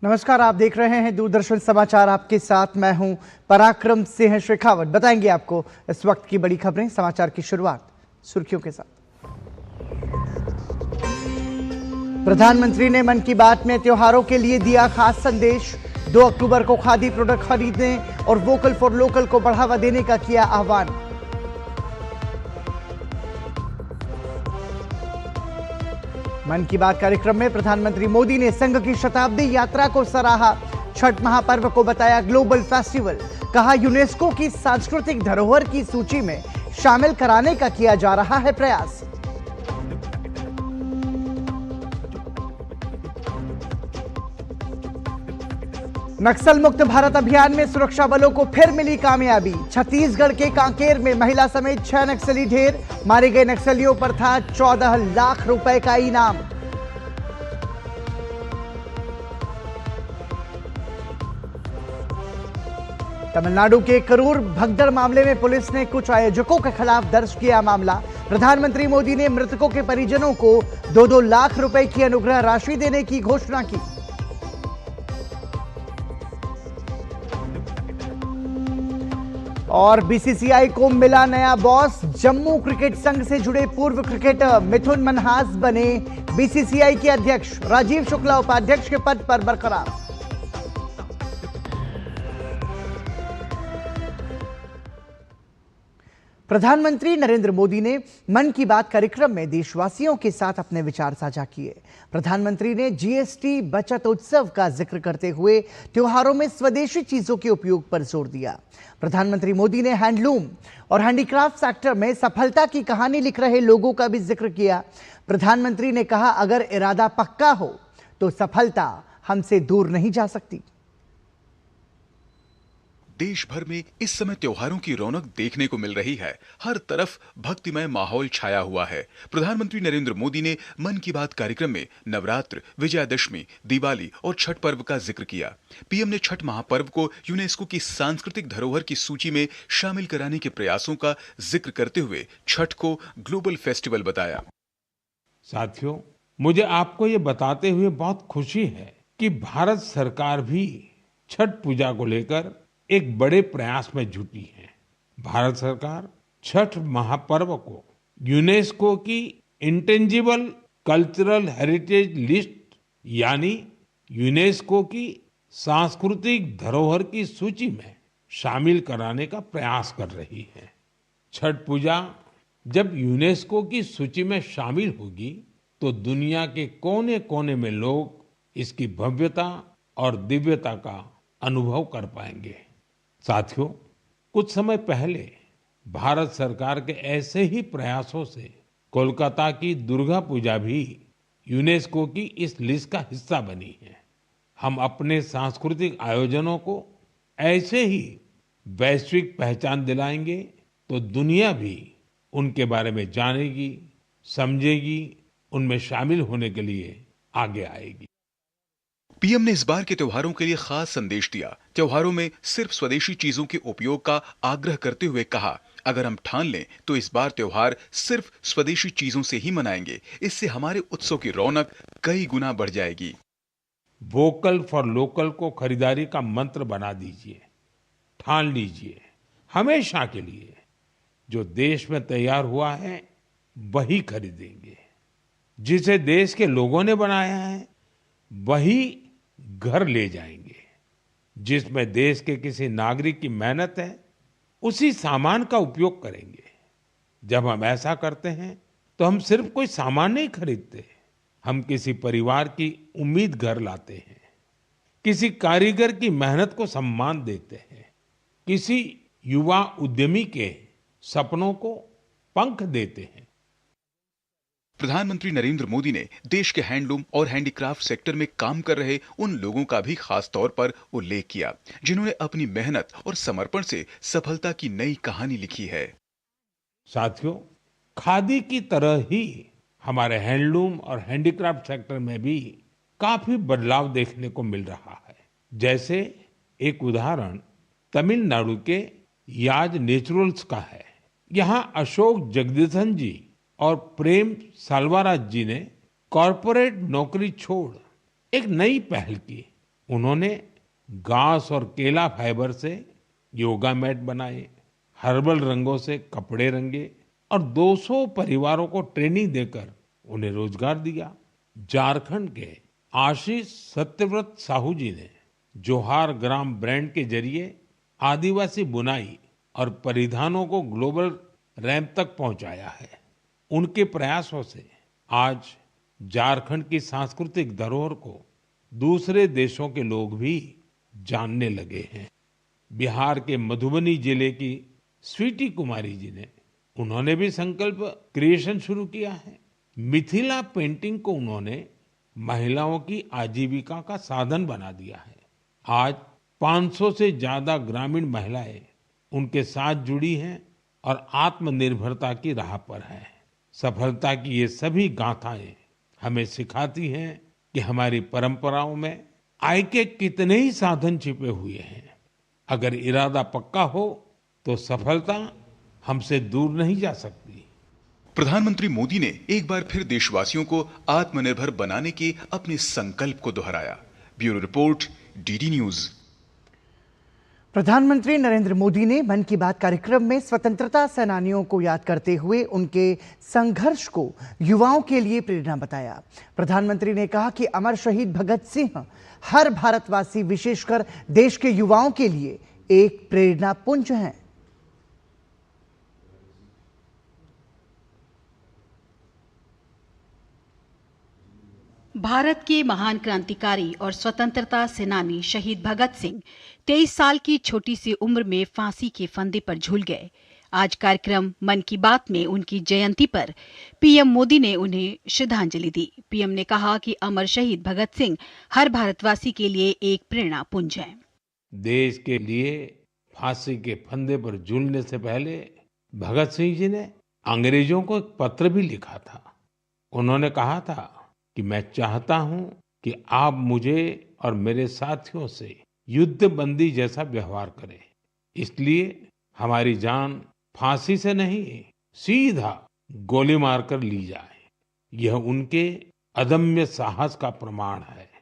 नमस्कार, आप देख रहे हैं दूरदर्शन समाचार। आपके साथ मैं हूं पराक्रम सिंह शेखावत। बताएंगे आपको इस वक्त की बड़ी खबरें। समाचार की शुरुआत सुर्खियों के साथ। प्रधानमंत्री ने मन की बात में त्योहारों के लिए दिया खास संदेश। 2 अक्टूबर को खादी प्रोडक्ट खरीदने और वोकल फॉर लोकल को बढ़ावा देने का किया आह्वान। मन की बात कार्यक्रम में प्रधानमंत्री मोदी ने संघ की शताब्दी यात्रा को सराहा। छठ महापर्व को बताया ग्लोबल फेस्टिवल। कहा, यूनेस्को की सांस्कृतिक धरोहर की सूची में शामिल कराने का किया जा रहा है प्रयास। नक्सल मुक्त भारत अभियान में सुरक्षा बलों को फिर मिली कामयाबी। छत्तीसगढ़ के कांकेर में महिला समेत 6 नक्सली ढेर। मारे गए नक्सलियों पर था 14 लाख रुपए का इनाम। तमिलनाडु के करूर भगदड़ मामले में पुलिस ने कुछ आयोजकों के खिलाफ दर्ज किया मामला। प्रधानमंत्री मोदी ने मृतकों के परिजनों को 2-2 लाख रुपए की अनुग्रह राशि देने की घोषणा की। और बीसीसीआई को मिला नया बॉस। जम्मू क्रिकेट संघ से जुड़े पूर्व क्रिकेटर मिथुन मनहास बने बीसीसीआई के अध्यक्ष। राजीव शुक्ला उपाध्यक्ष के पद पर बरकरार। प्रधानमंत्री नरेंद्र मोदी ने मन की बात कार्यक्रम में देशवासियों के साथ अपने विचार साझा किए। प्रधानमंत्री ने जीएसटी बचत उत्सव का जिक्र करते हुए त्योहारों में स्वदेशी चीजों के उपयोग पर जोर दिया। प्रधानमंत्री मोदी ने हैंडलूम और हैंडीक्राफ्ट सेक्टर में सफलता की कहानी लिख रहे लोगों का भी जिक्र किया। प्रधानमंत्री ने कहा, अगर इरादा पक्का हो तो सफलता हमसे दूर नहीं जा सकती। देश भर में इस समय त्योहारों की रौनक देखने को मिल रही है। हर तरफ भक्तिमय माहौल छाया हुआ है। प्रधानमंत्री नरेंद्र मोदी ने मन की बात कार्यक्रम में नवरात्र, विजयादशमी, दिवाली और छठ पर्व का जिक्र किया। पीएम ने छठ महापर्व को यूनेस्को की सांस्कृतिक धरोहर की सूची में शामिल कराने के प्रयासों का जिक्र करते हुए छठ को ग्लोबल फेस्टिवल बताया। साथियों, मुझे आपको ये बताते हुए बहुत खुशी है कि भारत सरकार भी छठ पूजा को लेकर एक बड़े प्रयास में जुटी है। भारत सरकार छठ महापर्व को यूनेस्को की इंटेंजिबल कल्चरल हेरिटेज लिस्ट यानी यूनेस्को की सांस्कृतिक धरोहर की सूची में शामिल कराने का प्रयास कर रही है। छठ पूजा जब यूनेस्को की सूची में शामिल होगी तो दुनिया के कोने-कोने में लोग इसकी भव्यता और दिव्यता का अनुभव कर पाएंगे। साथियों, कुछ समय पहले भारत सरकार के ऐसे ही प्रयासों से कोलकाता की दुर्गा पूजा भी यूनेस्को की इस लिस्ट का हिस्सा बनी है। हम अपने सांस्कृतिक आयोजनों को ऐसे ही वैश्विक पहचान दिलाएंगे तो दुनिया भी उनके बारे में जानेगी, समझेगी, उनमें शामिल होने के लिए आगे आएगी। पीएम ने इस बार के त्योहारों के लिए खास संदेश दिया। त्योहारों में सिर्फ स्वदेशी चीजों के उपयोग का आग्रह करते हुए कहा, अगर हम ठान लें तो इस बार त्योहार सिर्फ स्वदेशी चीजों से ही मनाएंगे। इससे हमारे उत्सव की रौनक कई गुना बढ़ जाएगी। वोकल फॉर लोकल को खरीदारी का मंत्र बना दीजिए। ठान लीजिए, हमेशा के लिए जो देश में तैयार हुआ है वही खरीदेंगे। जिसे देश के लोगों ने बनाया है वही घर ले जाएंगे। जिसमें देश के किसी नागरिक की मेहनत है उसी सामान का उपयोग करेंगे। जब हम ऐसा करते हैं तो हम सिर्फ कोई सामान नहीं खरीदते, हम किसी परिवार की उम्मीद घर लाते हैं, किसी कारीगर की मेहनत को सम्मान देते हैं, किसी युवा उद्यमी के सपनों को पंख देते हैं। प्रधानमंत्री नरेंद्र मोदी ने देश के हैंडलूम और हैंडीक्राफ्ट सेक्टर में काम कर रहे उन लोगों का भी खास तौर पर उल्लेख किया जिन्होंने अपनी मेहनत और समर्पण से सफलता की नई कहानी लिखी है। साथियों, खादी की तरह ही हमारे हैंडलूम और हैंडीक्राफ्ट सेक्टर में भी काफी बदलाव देखने को मिल रहा है। जैसे एक उदाहरण तमिलनाडु के याज नेचुरल्स का है। यहाँ अशोक जगदीशन जी और प्रेम साल्वाराज जी ने कॉरपोरेट नौकरी छोड़ एक नई पहल की। उन्होंने घास और केला फाइबर से योगा मैट बनाए, हर्बल रंगों से कपड़े रंगे और 200 परिवारों को ट्रेनिंग देकर उन्हें रोजगार दिया। झारखंड के आशीष सत्यव्रत साहू जी ने जोहार ग्राम ब्रांड के जरिए आदिवासी बुनाई और परिधानों को ग्लोबल रैंप तक पहुंचाया है। उनके प्रयासों से आज झारखंड की सांस्कृतिक धरोहर को दूसरे देशों के लोग भी जानने लगे हैं। बिहार के मधुबनी जिले की स्वीटी कुमारी जी ने उन्होंने भी संकल्प क्रिएशन शुरू किया है। मिथिला पेंटिंग को उन्होंने महिलाओं की आजीविका का साधन बना दिया है। आज 500 से ज्यादा ग्रामीण महिलाएं उनके साथ जुड़ी हैं और आत्मनिर्भरता की राह पर हैं। सफलता की ये सभी गाथाएं हमें सिखाती हैं कि हमारी परंपराओं में आय के कितने ही साधन छिपे हुए हैं। अगर इरादा पक्का हो तो सफलता हमसे दूर नहीं जा सकती। प्रधानमंत्री मोदी ने एक बार फिर देशवासियों को आत्मनिर्भर बनाने के अपने संकल्प को दोहराया। Bureau report, DD news. प्रधानमंत्री नरेंद्र मोदी ने मन की बात कार्यक्रम में स्वतंत्रता सेनानियों को याद करते हुए उनके संघर्ष को युवाओं के लिए प्रेरणा बताया। प्रधानमंत्री ने कहा कि अमर शहीद भगत सिंह हर भारतवासी, विशेषकर देश के युवाओं के लिए एक प्रेरणा पुंज हैं। भारत के महान क्रांतिकारी और स्वतंत्रता सेनानी शहीद भगत सिंह 23 साल की छोटी सी उम्र में फांसी के फंदे पर झूल गए। आज कार्यक्रम मन की बात में उनकी जयंती पर पीएम मोदी ने उन्हें श्रद्धांजलि दी। पीएम ने कहा कि अमर शहीद भगत सिंह हर भारतवासी के लिए एक प्रेरणा पुंज है। देश के लिए फांसी के फंदे पर झूलने से पहले भगत सिंह जी ने अंग्रेजों को एक पत्र भी लिखा था। उन्होंने कहा था कि मैं चाहता हूं कि आप मुझे और मेरे साथियों से युद्ध बंदी जैसा व्यवहार करें। इसलिए हमारी जान फांसी से नहीं, सीधा गोली मारकर ली जाए। यह उनके अदम्य साहस का प्रमाण है।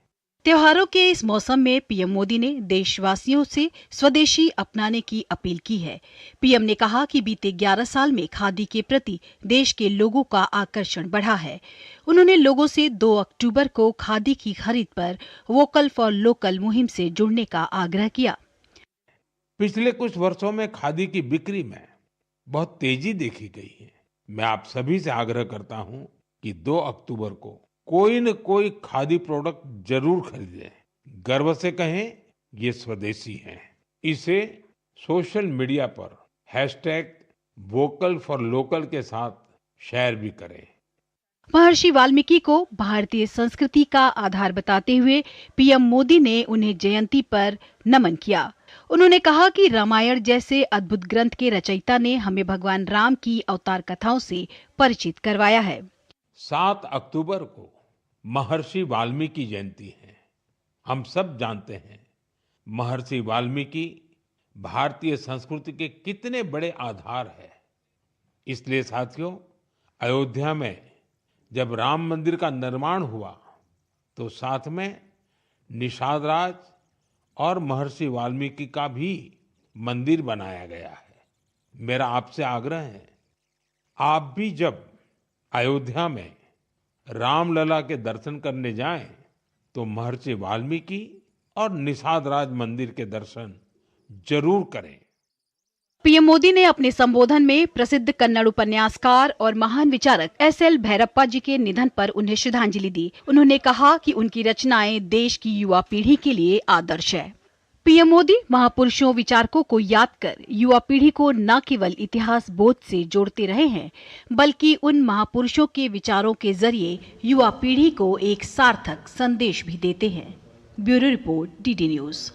त्योहारों के इस मौसम में पीएम मोदी ने देशवासियों से स्वदेशी अपनाने की अपील की है। पीएम ने कहा कि बीते 11 साल में खादी के प्रति देश के लोगों का आकर्षण बढ़ा है। उन्होंने लोगों से 2 अक्टूबर को खादी की खरीद पर वोकल फॉर लोकल मुहिम से जुड़ने का आग्रह किया। पिछले कुछ वर्षों में खादी की बिक्री में बहुत तेजी देखी गई है। मैं आप सभी से आग्रह करता हूं कि 2 अक्टूबर को कोई न कोई खादी प्रोडक्ट जरूर खरीदें। गर्व से कहें ये स्वदेशी है। इसे सोशल मीडिया पर #वोकल फॉर लोकल के साथ शेयर भी करें। महर्षि वाल्मीकि को भारतीय संस्कृति का आधार बताते हुए पीएम मोदी ने उन्हें जयंती पर नमन किया। उन्होंने कहा कि रामायण जैसे अद्भुत ग्रंथ के रचयिता ने हमें भगवान राम की अवतार कथाओं से परिचित करवाया है। 7 अक्टूबर को महर्षि वाल्मीकि जयंती है। हम सब जानते हैं महर्षि वाल्मीकि भारतीय संस्कृति के कितने बड़े आधार है। इसलिए साथियों, अयोध्या में जब राम मंदिर का निर्माण हुआ तो साथ में निषाद राज और महर्षि वाल्मीकि का भी मंदिर बनाया गया है। मेरा आपसे आग्रह है, आप भी जब अयोध्या में रामलला के दर्शन करने जाएं तो महर्षि वाल्मीकि और निषाद राज मंदिर के दर्शन जरूर करें। पीएम मोदी ने अपने संबोधन में प्रसिद्ध कन्नड़ उपन्यासकार और महान विचारक SL भैरप्पा जी के निधन पर उन्हें श्रद्धांजलि दी। उन्होंने कहा कि उनकी रचनाएं देश की युवा पीढ़ी के लिए आदर्श है। पीएम मोदी महापुरुषों, विचारकों को याद कर युवा पीढ़ी को न केवल इतिहास बोध से जोड़ते रहे हैं, बल्कि उन महापुरुषों के विचारों के जरिए युवा पीढ़ी को एक सार्थक संदेश भी देते हैं। Bureau report, DD news.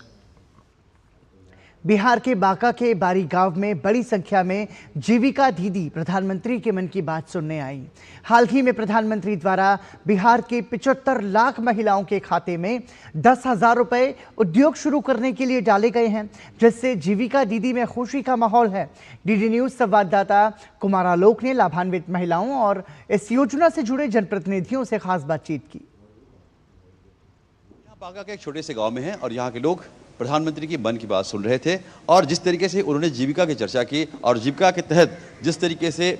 Bihar के बांका के बारी गांव में बड़ी संख्या में जीविका दीदी प्रधानमंत्री के मन की बात सुनने आई। हाल ही में प्रधानमंत्री द्वारा बिहार के 75 लाख महिलाओं के खाते में 10,000 रुपए उद्योग शुरू करने के लिए डाले गए हैं, जिससे जीविका दीदी में खुशी का माहौल है। डीडी न्यूज संवाददाता कुमार आलोक ने लाभान्वित महिलाओं और इस योजना से जुड़े जनप्रतिनिधियों से खास बातचीत की। बांका के एक छोटे से गांव में हैं और यहाँ के लोग प्रधानमंत्री की मन की बात सुन रहे थे और जिस तरीके से उन्होंने जीविका की चर्चा की और जीविका के तहत जिस तरीके से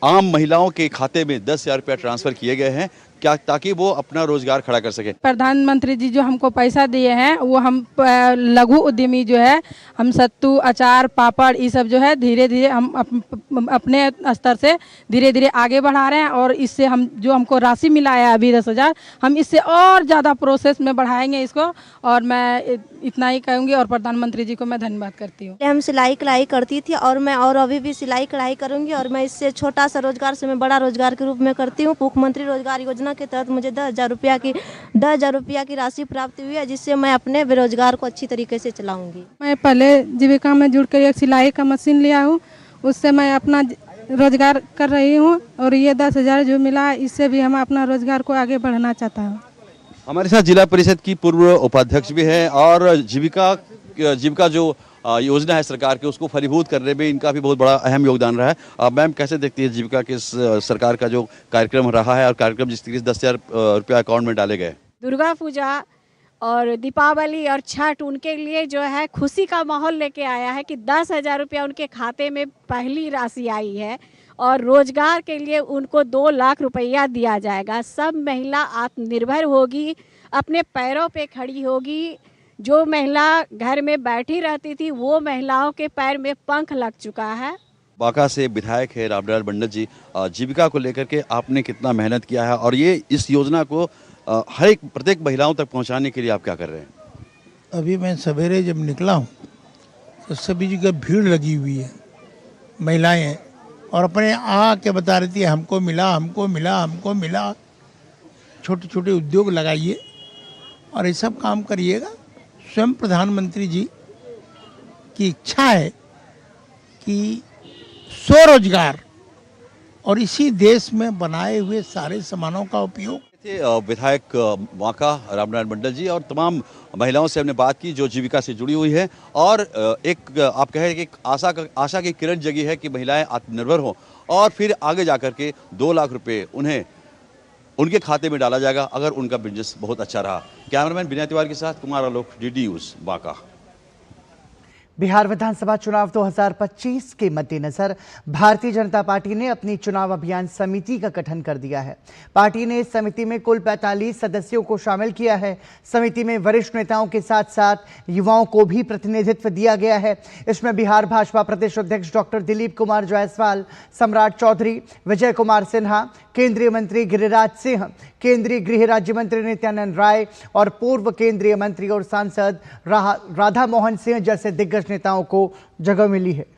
आम महिलाओं के खाते में 10,000 रुपया ट्रांसफर किए गए हैं क्या ताकि वो अपना रोजगार खड़ा कर सके। प्रधानमंत्री जी जो हमको पैसा दिए हैं वो हम लघु उद्यमी जो है हम सत्तू अचार पापड़ ये सब जो है धीरे धीरे हम अपने स्तर से धीरे धीरे आगे बढ़ा रहे हैं और इससे हम जो हमको राशि मिला है अभी 10,000 हम इससे और ज़्यादा प्रोसेस में बढ़ाएंगे इसको और मैं इतना ही कहूँगी और प्रधानमंत्री जी को मैं धन्यवाद करती हूँ। हम सिलाई कढ़ाई करती थी और मैं और अभी भी सिलाई कढ़ाई करूँगी और मैं इससे छोटा सा रोजगार से मैं बड़ा रोजगार के रूप में करती हूँ। मुख्यमंत्री रोजगार योजना के तहत मुझे 10,000 रुपया की राशि प्राप्त हुई है जिससे मैं अपने बेरोजगार को अच्छी तरीके से चलाऊंगी। मैं पहले जीविका में जुड़कर एक सिलाई का मशीन लिया हूँ उससे मैं अपना रोजगार कर रही हूँ और ये 10,000 जो मिला है इससे भी हम अपना रोजगार को आगे बढ़ाना चाहता हूँ। हमारे साथ जिला परिषद की पूर्व उपाध्यक्ष भी है और जीविका जो योजना है सरकार की उसको फलीभूत करने में इनका भी बहुत बड़ा अहम योगदान रहा है। मैम कैसे देखती है जीविका के सरकार का जो कार्यक्रम रहा है और कार्यक्रम जिस तरीके से 10,000 रुपया अकाउंट में डाले गए। दुर्गा पूजा और दीपावली और छठ उनके लिए जो है खुशी का माहौल लेके आया है कि 10,000 रुपया उनके खाते में पहली राशि आई है और रोजगार के लिए उनको 2 लाख रुपया दिया जाएगा। सब महिला आत्मनिर्भर होगी, अपने पैरों पे खड़ी होगी। जो महिला घर में बैठी रहती थी वो महिलाओं के पैर में पंख लग चुका है। बांका से विधायक है रामलाल मंडल जी, जीविका को लेकर के आपने कितना मेहनत किया है और ये इस योजना को हर एक प्रत्येक महिलाओं तक पहुंचाने के लिए आप क्या कर रहे हैं? अभी मैं सवेरे जब निकला हूँ तो सभी जगह भीड़ लगी हुई है, महिलाएं और अपने आके बता रही थी हमको मिला हमको मिला हमको मिला। छोटे छोटे उद्योग लगाइए और ये सब काम करिएगा। स्वयं प्रधानमंत्री जी की इच्छा है कि स्वरोजगार और इसी देश में बनाए हुए सारे सामानों का उपयोग। विधायक बांका रामलाल मंडल जी और तमाम महिलाओं से हमने बात की जो जीविका से जुड़ी हुई है और एक आप कहें कि एक आशा की किरण जगी है कि महिलाएं आत्मनिर्भर हों और फिर आगे जाकर के 2 लाख रुपए उन्हें उनके खाते में डाला जाएगा अगर उनका बिजनेस बहुत अच्छा रहा। कैमरामैन विनय तिवारी के साथ कुमार आलोक, DD न्यूज़ बांका। बिहार विधानसभा चुनाव 2025 के मद्देनजर भारतीय जनता पार्टी ने अपनी चुनाव अभियान समिति का गठन कर दिया है। पार्टी ने इस समिति में कुल 45 सदस्यों को शामिल किया है। समिति में वरिष्ठ नेताओं के साथ साथ युवाओं को भी प्रतिनिधित्व दिया गया है। इसमें बिहार भाजपा प्रदेश अध्यक्ष डॉक्टर दिलीप कुमार जायसवाल, सम्राट चौधरी, विजय कुमार सिन्हा, केंद्रीय मंत्री गिरिराज सिंह, केंद्रीय गृह राज्य मंत्री नित्यानंद राय और पूर्व केंद्रीय मंत्री और सांसद राधा मोहन सिंह जैसे दिग्गज नेताओं को जगह मिली है।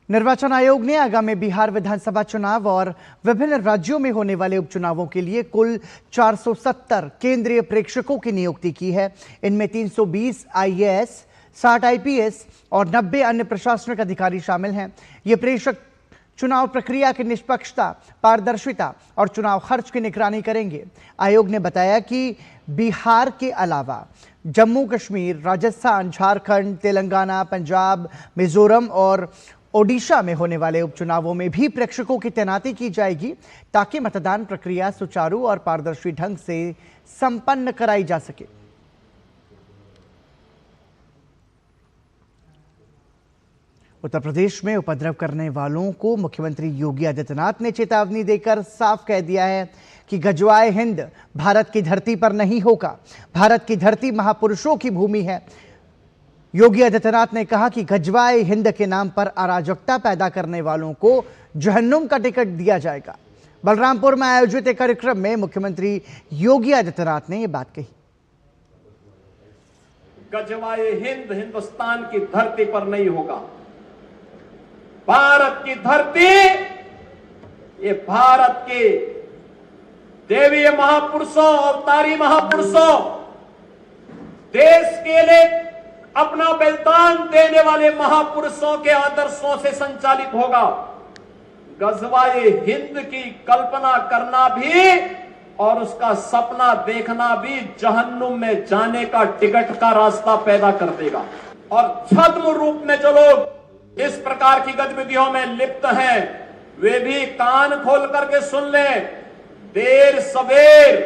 निर्वाचन आयोग ने आगामी बिहार विधानसभा चुनाव और विभिन्न राज्यों में होने वाले उपचुनावों के लिए कुल 470 केंद्रीय प्रेक्षकों की नियुक्ति की है। इनमें 320 IAS, 60 IPS और 90 अन्य प्रशासनिक अधिकारी शामिल हैं। ये प्रेक्षक चुनाव प्रक्रिया की निष्पक्षता, पारदर्शिता और चुनाव खर्च की निगरानी करेंगे। आयोग ने बताया कि बिहार के अलावा जम्मू कश्मीर, राजस्थान, झारखंड, तेलंगाना, पंजाब, मिजोरम और ओडिशा में होने वाले उपचुनावों में भी प्रेक्षकों की तैनाती की जाएगी ताकि मतदान प्रक्रिया सुचारू और पारदर्शी ढंग से संपन्न कराई जा सके। उत्तर प्रदेश में उपद्रव करने वालों को मुख्यमंत्री योगी आदित्यनाथ ने चेतावनी देकर साफ कह दिया है कि गजवाए हिंद भारत की धरती पर नहीं होगा। भारत की धरती महापुरुषों की भूमि है। योगी आदित्यनाथ ने कहा कि गजवाए हिंद के नाम पर अराजकता पैदा करने वालों को जहन्नुम का टिकट दिया जाएगा। बलरामपुर में आयोजित एक कार्यक्रम में मुख्यमंत्री योगी आदित्यनाथ ने यह बात कही। गजवाए हिंद हिंदुस्तान की धरती पर नहीं होगा। भारत की धरती, ये भारत के देवीय महापुरुषों, अवतारी महापुरुषों, देश के लिए अपना बलिदान देने वाले महापुरुषों के आदर्शों से संचालित होगा। गजवाए हिंद की कल्पना करना भी और उसका सपना देखना भी जहन्नुम में जाने का टिकट का रास्ता पैदा कर देगा। और छद्म रूप में जो लोग इस प्रकार की गतिविधियों में लिप्त हैं, वे भी कान खोल करके सुन लें, देर सवेर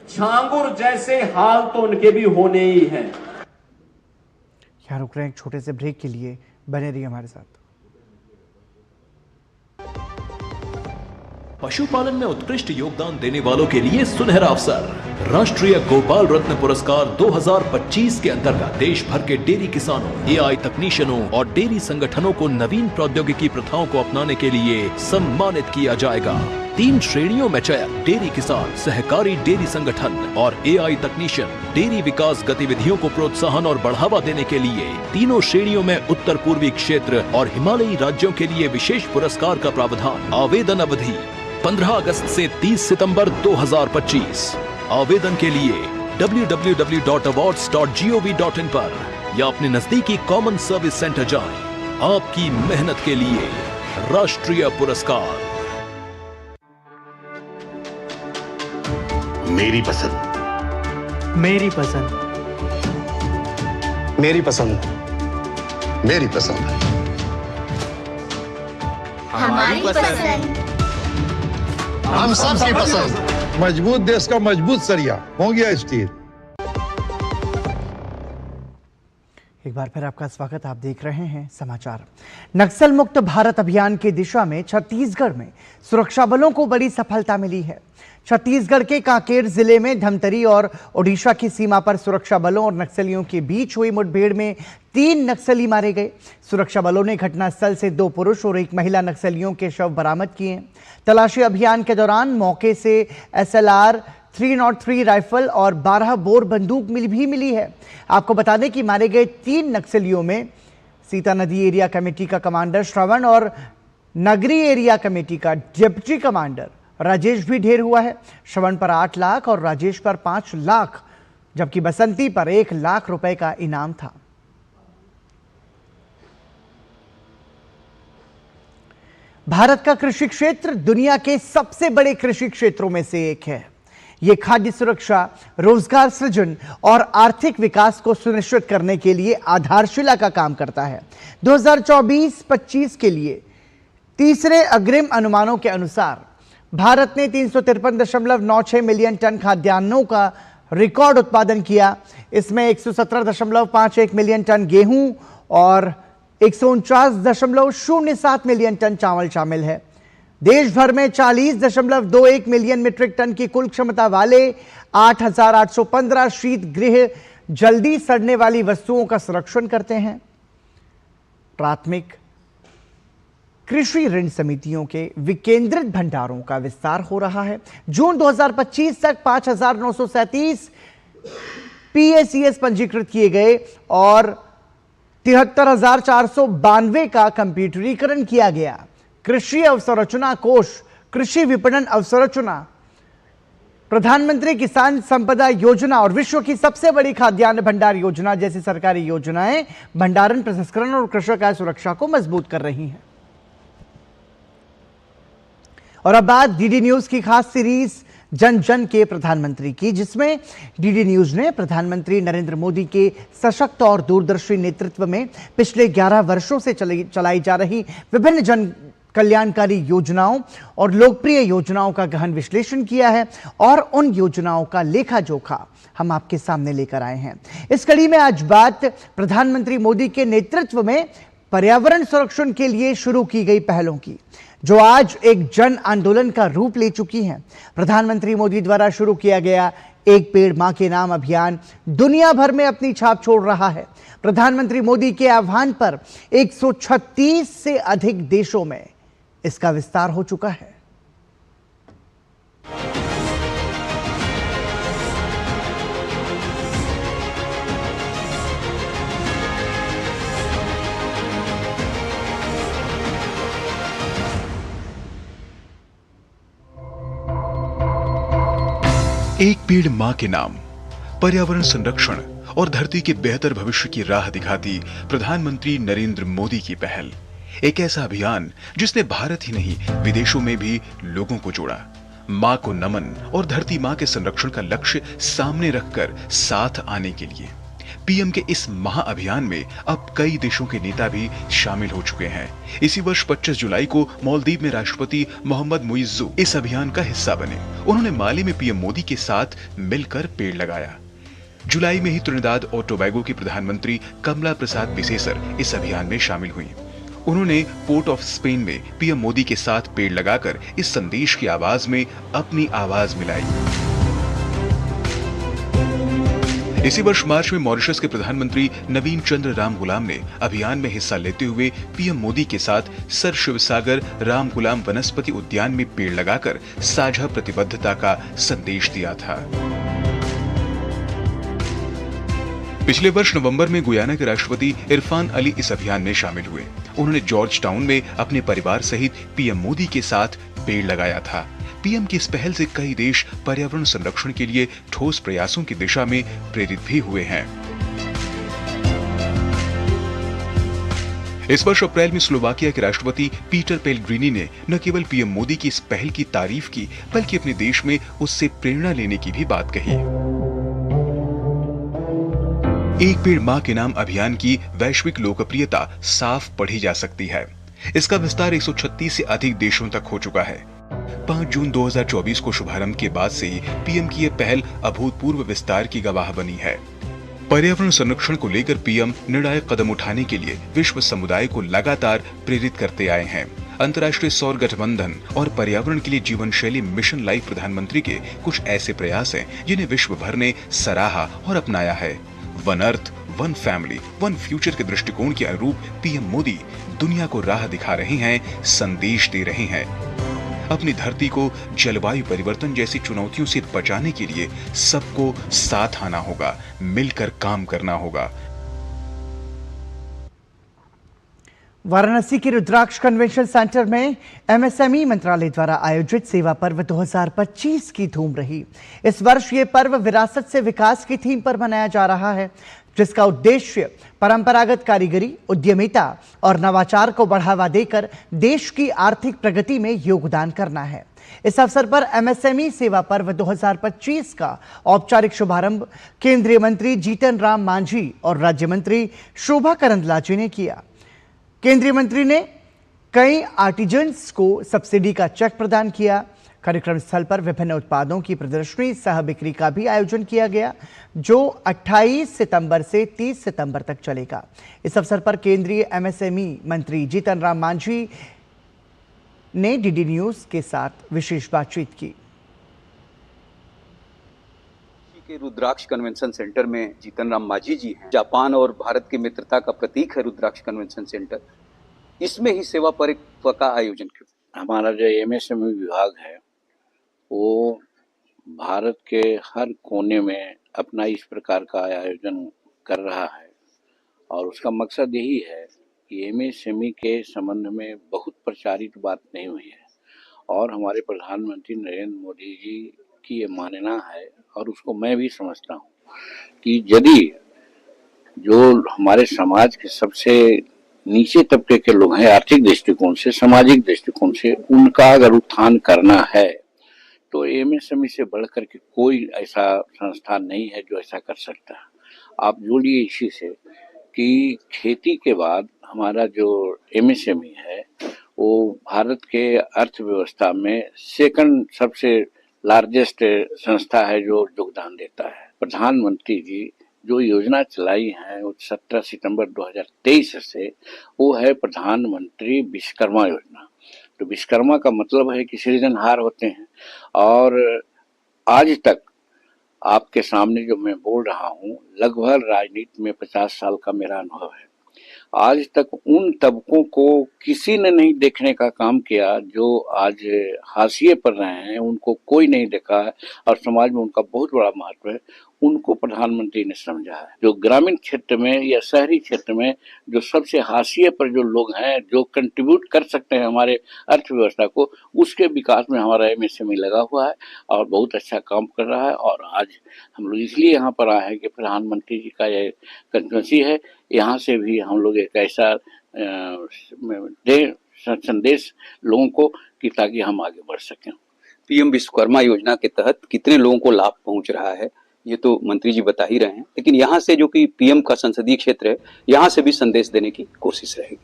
झांगुर जैसे हाल तो उनके भी होने ही हैं। यहाँ रुक रहे हैं एक छोटे से ब्रेक के लिए, बने रहिए हमारे साथ। पशुपालन में उत्कृष्ट योगदान देने वालों के लिए सुनहरा अवसर। राष्ट्रीय गोपाल रत्न पुरस्कार 2025 के अंतर्गत देश भर के डेयरी किसानों, एआई तकनीशियनों और डेयरी संगठनों को नवीन प्रौद्योगिकी प्रथाओं को अपनाने के लिए सम्मानित किया जाएगा। 3 श्रेणियों में चयन: डेयरी किसान, सहकारी डेयरी संगठन और एआई तकनीशियन। डेयरी विकास गतिविधियों को प्रोत्साहन और बढ़ावा देने के लिए तीनों श्रेणियों में उत्तर पूर्वी क्षेत्र और हिमालयी राज्यों के लिए विशेष पुरस्कार का प्रावधान। आवेदन अवधि 15 अगस्त से 30 सितंबर 2025। आवेदन के लिए www.awards.gov.in पर या अपने नजदीकी कॉमन सर्विस सेंटर जाएं। आपकी मेहनत के लिए राष्ट्रीय पुरस्कार। मेरी पसंद, मेरी पसंद, मेरी पसंद, मेरी पसंद, हमारी पसंद, हम सबकी पसंद। मजबूत देश का मजबूत सरिया हो गया स्टील। एक बार फिर आपका स्वागत। आप देख रहे हैं समाचार। नक्सल मुक्त भारत अभियान की दिशा में छत्तीसगढ़ में सुरक्षा बलों को बड़ी सफलता मिली है। छत्तीसगढ़ के कांकेर जिले में धमतरी और ओडिशा की सीमा पर सुरक्षा बलों और नक्सलियों के बीच हुई मुठभेड़ में 3 नक्सली मारे गए। सुरक्षा बलों ने घटनास्थल से 2 पुरुष और 1 महिला नक्सलियों के शव बरामद किए। तलाशी अभियान के दौरान मौके से SLR 303 राइफल और 12 बोर बंदूक भी मिली है। आपको बता दें कि मारे गए 3 नक्सलियों में सीता नदी एरिया कमेटी का कमांडर श्रवण और नगरी एरिया कमेटी का डिप्टी कमांडर राजेश भी ढेर हुआ है। श्रवण पर 8 लाख और राजेश पर 5 लाख, जबकि बसंती पर 1 लाख रुपए का इनाम था। भारत का कृषि क्षेत्र दुनिया के सबसे बड़े कृषि क्षेत्रों में से एक है। यह खाद्य सुरक्षा, रोजगार सृजन और आर्थिक विकास को सुनिश्चित करने के लिए आधारशिला का काम करता है। 2024-25 के लिए तीसरे अग्रिम अनुमानों के अनुसार भारत ने 353.96 मिलियन टन खाद्यान्नों का रिकॉर्ड उत्पादन किया। इसमें 117.51 मिलियन टन गेहूं और 149.07 मिलियन टन चावल शामिल है। देश भर में 40.21 मिलियन मीट्रिक टन की कुल क्षमता वाले 8,815 शीत गृह जल्दी सड़ने वाली वस्तुओं का संरक्षण करते हैं। प्राथमिक कृषि ऋण समितियों के विकेंद्रित भंडारों का विस्तार हो रहा है। जून 2025 तक 5,937 PACS पंजीकृत किए गए और 73,492 का कंप्यूटरीकरण किया गया। कृषि अवसंरचना कोष, कृषि विपणन अवसंरचना, प्रधानमंत्री किसान संपदा योजना और विश्व की सबसे बड़ी खाद्यान्न भंडार योजना जैसी सरकारी योजनाएं भंडारण, प्रसंस्करण और कृषक आय सुरक्षा को मजबूत कर रही हैं। और अब बात डीडी न्यूज की खास सीरीज जन जन के प्रधानमंत्री की, जिसमें डीडी न्यूज ने प्रधानमंत्री नरेंद्र मोदी के सशक्त और दूरदर्शी नेतृत्व में पिछले 11 वर्षों से चलाई जा रही विभिन्न जन कल्याणकारी योजनाओं और लोकप्रिय योजनाओं का गहन विश्लेषण किया है और उन योजनाओं का लेखा जोखा हम आपके सामने लेकर आए हैं। इस कड़ी में आज बात प्रधानमंत्री मोदी के नेतृत्व में पर्यावरण संरक्षण के लिए शुरू की गई पहलों की, जो आज एक जन आंदोलन का रूप ले चुकी हैं। प्रधानमंत्री मोदी द्वारा शुरू किया गया एक पेड़ मां के नाम अभियान दुनिया भर में अपनी छाप छोड़ रहा है। प्रधानमंत्री मोदी के आह्वान पर 136 से अधिक देशों में इसका विस्तार हो चुका है। एक पेड़ मां के नाम पर्यावरण संरक्षण और धरती के बेहतर भविष्य की राह दिखाती प्रधानमंत्री नरेंद्र मोदी की पहल, एक ऐसा अभियान जिसने भारत ही नहीं विदेशों में भी लोगों को जोड़ा। मां को नमन और धरती मां के संरक्षण का लक्ष्य सामने रखकर साथ आने के लिए पीएम के इस महाअभियान में अब कई देशों के नेता भी शामिल हो चुके हैं। इसी वर्ष 25 जुलाई को मालदीव में राष्ट्रपति मोहम्मद मुइज्जू इस अभियान का हिस्सा बने। उन्होंने माले में पीएम मोदी के साथ मिलकर पेड़ लगाया। जुलाई में ही त्रिनिदाद और टोबैगो की प्रधानमंत्री कमला प्रसाद बिसेसर इस अभियान में शामिल हुई। उन्होंने पोर्ट ऑफ स्पेन में पीएम मोदी के साथ पेड़ लगाकर इस संदेश की आवाज में अपनी आवाज मिलाई। इसी वर्ष मार्च में मॉरिशस के प्रधानमंत्री नवीन चंद्र राम गुलाम ने अभियान में हिस्सा लेते हुए पीएम मोदी के साथ सर शिवसागर राम गुलाम वनस्पति उद्यान में पेड़ लगाकर साझा प्रतिबद्धता का संदेश दिया था। पिछले वर्ष नवंबर में गुयाना के राष्ट्रपति इरफान अली इस अभियान में शामिल हुए। उन्होंने जॉर्ज टाउन में अपने परिवार सहित पीएम मोदी के साथ पेड़ लगाया था। पीएम की इस पहल से कई देश पर्यावरण संरक्षण के लिए ठोस प्रयासों की दिशा में प्रेरित भी हुए हैं। इस वर्ष अप्रैल में स्लोवाकिया के राष्ट्रपति पीटर पेल्ग्रिनी ने न केवल पीएम मोदी की इस पहल की तारीफ की, बल्कि अपने देश में उससे प्रेरणा लेने की भी बात कही। एक पेड़ मां के नाम अभियान की वैश्विक लोकप्रियता साफ पढ़ी जा सकती है। इसका विस्तार 136 से अधिक देशों तक हो चुका है। 5 जून 2024 को शुभारंभ के बाद से ही पीएम की यह पहल अभूतपूर्व विस्तार की गवाह बनी है। पर्यावरण संरक्षण को लेकर पीएम निर्णायक कदम उठाने के लिए विश्व समुदाय को लगातार प्रेरित करते आए हैं। अंतर्राष्ट्रीय सौर गठबंधन और पर्यावरण के लिए जीवन शैली मिशन लाइफ प्रधानमंत्री के कुछ ऐसे प्रयास हैं जिन्हें विश्व भर ने सराहा और अपनाया है। One earth, one family, one future के दृष्टिकोण के अनुरूप पीएम मोदी दुनिया को राह दिखा रहे हैं, संदेश दे रहे हैं। अपनी धरती को जलवायु परिवर्तन जैसी चुनौतियों से बचाने के लिए सबको साथ आना होगा, मिलकर काम करना होगा। वाराणसी के रुद्राक्ष कन्वेंशन सेंटर में एमएसएमई मंत्रालय द्वारा आयोजित सेवा पर्व 2025 की धूम रही। इस वर्ष ये पर्व विरासत से विकास की थीम पर मनाया जा रहा है, जिसका उद्देश्य परंपरागत कारीगरी, उद्यमिता और नवाचार को बढ़ावा देकर देश की आर्थिक प्रगति में योगदान करना है। इस अवसर पर एमएसएमई सेवा पर्व 2025 का औपचारिक शुभारंभ केंद्रीय मंत्री जीतन राम मांझी और राज्य मंत्री शोभा करंदलाजे ने किया। केंद्रीय मंत्री ने कई आर्टिजन्स को सब्सिडी का चेक प्रदान किया। कार्यक्रम स्थल पर विभिन्न उत्पादों की प्रदर्शनी सह बिक्री का भी आयोजन किया गया, जो 28 सितंबर से 30 सितंबर तक चलेगा। इस अवसर पर केंद्रीय एमएसएमई मंत्री जीतन राम मांझी ने डीडी न्यूज के साथ विशेष बातचीत की। के रुद्राक्ष कन्वेंशन सेंटर में जीतन राम मांझी जी हैं। जापान और भारत की मित्रता का प्रतीक है रुद्राक्ष कन्वेंशन सेंटर। इसमें ही सेवा पर्व का आयोजन किया। हमारा जो एमएसएमई विभाग है वो भारत के हर कोने में अपना इस प्रकार का आयोजन कर रहा है और उसका मकसद यही है कि एमएसएमई के संबंध में बहुत प्रचारित बात नहीं हुई है और हमारे प्रधानमंत्री नरेंद्र मोदी जी की ये मानना है और उसको मैं भी समझता हूँ कि यदि जो हमारे समाज के सबसे नीचे तबके के लोग हैं, आर्थिक दृष्टिकोण से, सामाजिक दृष्टिकोण से, उनका अगर उत्थान करना है तो एमएसएमई से बढ़कर के कोई ऐसा संस्थान नहीं है जो ऐसा कर सकता है। आप जोड़िए इसी से कि खेती के बाद हमारा जो एमएसएमई है वो भारत के अर्थव्यवस्था में सेकंड सबसे लार्जेस्ट संस्था है जो योगदान देता है। प्रधानमंत्री जी जो योजना चलाई है वो 17 सितंबर 2023 से वो है प्रधानमंत्री विश्वकर्मा योजना। तो विश्वकर्मा का मतलब है कि सृजनहार होते हैं और आज तक आपके सामने जो मैं बोल रहा हूँ लगभग राजनीति में 50 साल का मेरा अनुभव है। आज तक उन तबकों को किसी ने नहीं देखने का काम किया जो आज हाशिए पर रहे हैं, उनको कोई नहीं देखा है और समाज में उनका बहुत बड़ा महत्व है। उनको प्रधानमंत्री ने समझा है। जो ग्रामीण क्षेत्र में या शहरी क्षेत्र में जो सबसे हाशिए पर जो लोग हैं, जो कंट्रीब्यूट कर सकते हैं हमारे अर्थव्यवस्था को, उसके विकास में हमारा एमएसएमई लगा हुआ है और बहुत अच्छा काम कर रहा है। और आज हम लोग इसलिए यहाँ पर आए हैं कि प्रधानमंत्री जी का ये कंस्टिट्यूंसी है, यहाँ से भी हम लोग एक ऐसा संदेश लोगों को कि ताकि हम आगे बढ़ सकें। पीएम विश्वकर्मा योजना के तहत कितने लोगों को लाभ पहुंच रहा है ये तो मंत्री जी बता ही रहे हैं, लेकिन यहाँ से जो कि पीएम का संसदीय क्षेत्र है, यहाँ से भी संदेश देने की कोशिश रहेगी।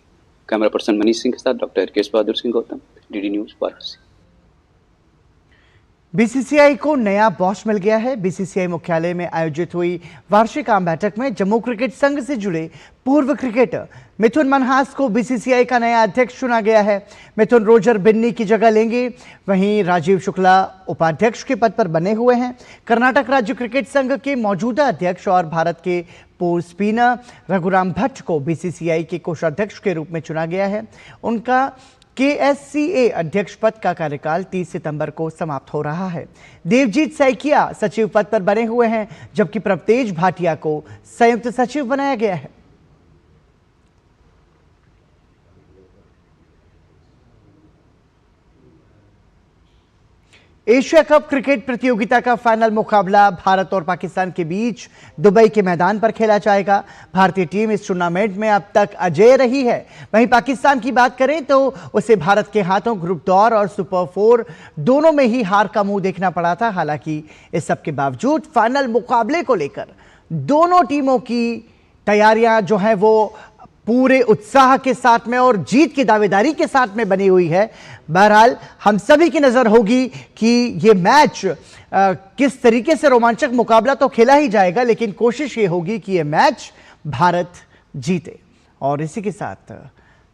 कैमरा पर्सन मनीष सिंह के साथ doctor Harkesh Bahadur Singh Gautam, DD news Varanasi. BCCI को नया बॉस मिल गया है। बीसीसीआई मुख्यालय में आयोजित हुई वार्षिक आम बैठक में जम्मू क्रिकेट संघ से जुड़े पूर्व क्रिकेटर मिथुन मनहास को बीसीसीआई का नया अध्यक्ष चुना गया है। मिथुन रोजर बिन्नी की जगह लेंगे। वहीं राजीव शुक्ला उपाध्यक्ष के पद पर बने हुए हैं। कर्नाटक राज्य क्रिकेट संघ के मौजूदा अध्यक्ष और भारत के पूर्व स्पिनर रघुराम भट्ट को बीसीसीआई के कोषाध्यक्ष के रूप में चुना गया है। उनका केएससीए अध्यक्ष पद का कार्यकाल 30 सितंबर को समाप्त हो रहा है। देवजीत सैकिया सचिव पद पर बने हुए हैं, जबकि प्रभतेज भाटिया को संयुक्त सचिव बनाया गया है। एशिया कप क्रिकेट प्रतियोगिता का फाइनल मुकाबला भारत और पाकिस्तान के बीच दुबई के मैदान पर खेला जाएगा। भारतीय टीम इस टूर्नामेंट में अब तक अजेय रही है। वहीं पाकिस्तान की बात करें तो उसे भारत के हाथों ग्रुप दौर और सुपर 4 दोनों में ही हार का मुंह देखना पड़ा था। हालांकि इस सब के बावजूद फाइनल मुकाबले को लेकर दोनों टीमों की तैयारियां जो है वो पूरे उत्साह के साथ में और जीत की दावेदारी के साथ में बनी हुई है। बहरहाल हम सभी की नजर होगी कि ये मैच किस तरीके से रोमांचक मुकाबला तो खेला ही जाएगा, लेकिन कोशिश ये होगी कि ये मैच भारत जीते। और इसी के साथ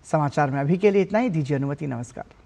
समाचार में अभी के लिए इतना ही। दीजिए अनुमति। नमस्कार।